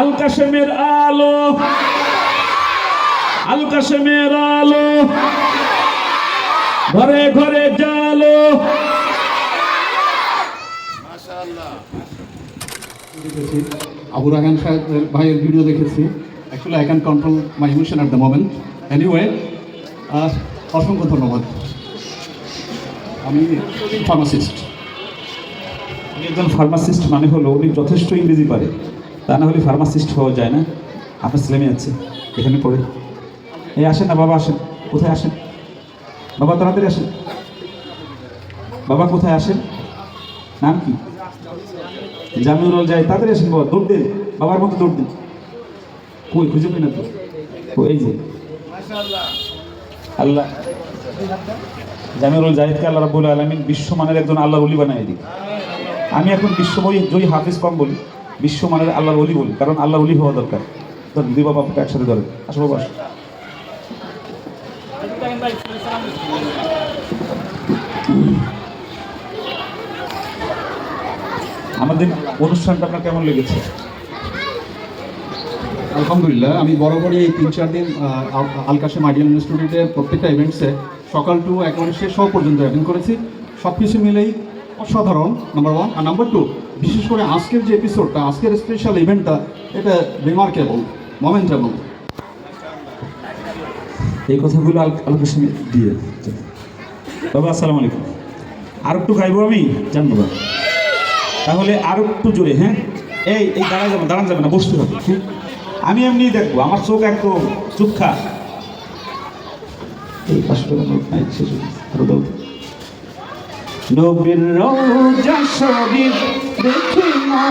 আল কাশেমের আলো, আল কাশেমের আলো, ঘরে ঘরে জালো। আবু রায়হান সাহেব ভাইয়ের ভিডিও দেখেছি। Actually I can control my emotion at the moment. Anyway, অসংখ্য ধন্যবাদ। আমি ফার্মাসিস্ট। উনি একজন ফার্মাসিস্ট মানে হলো উনি যথেষ্ট ইংরেজি পারে, তা না হলে ফার্মাসিস্ট হওয়া যায় না। আপনার ছেলে মেয়ে আছে এখানে পড়ে, এই আসেন না বাবা, আসেন। কোথায় আসেন বাবা, তাড়াতাড়ি আসেন বাবা। কোথায় আসেন? নাম কি? জামিউল যাই, তাড়াতাড়ি আসেন বাবা, দৌড় দেন, বাবার মতো দৌড় দেন। কই খুঁজে পাই না তো। ও এই যে আল্লাহ, জামিউল জাহিদকে আল্লাহ রাব্বুল আলামিন বিশ্বমানের একজন আল্লাহর ওলি বানায় দিই। আমি এখন বিশ্বজয়ী হাফিজ কম বলি, বিশ্বমানের আল্লাহর ওলি বলি, কারণ আল্লাহর ওলি হওয়া দরকার। ধরেন দুই বাবা একসাথে ধরেন, আসো বাবা। আমাদের অনুষ্ঠানটা আপনার কেমন লেগেছে? আলহামদুলিল্লাহ, আমি বরাবরই এই 3-4 দিন আল কাশেম আইডিয়াল ইনস্টিটিউটের প্রত্যেকটা ইভেন্টসে সকাল টু একেবারে শেষ হওয়া পর্যন্ত অ্যাটেন্ড করেছি। সব কিছু মিলেই অসাধারণ, নাম্বার 1। আর নাম্বার 2, বিশেষ করে আজকের যে এপিসোডটা, আজকের স্পেশাল ইভেন্টটা, এটা রিমার্কেবল, মোমেন্টেবল। এই কথাগুলো আল কাশেম দিয়ে বাবা। আসসালামু আলাইকুম। আর একটু গাইবো আমি, জান বাবা? তাহলে আর একটু জোরে। হ্যাঁ, এই এই দাঁড়ান যাবে না, বসতে হবে। আমি এমনি দেখবো, আমার চোখ একদম চুক্ষা। এই 500 টাকা নোট নাই, শেষ হয়ে গেছে, আরো দাও। নবীর রওজা শরীফ দেখি না।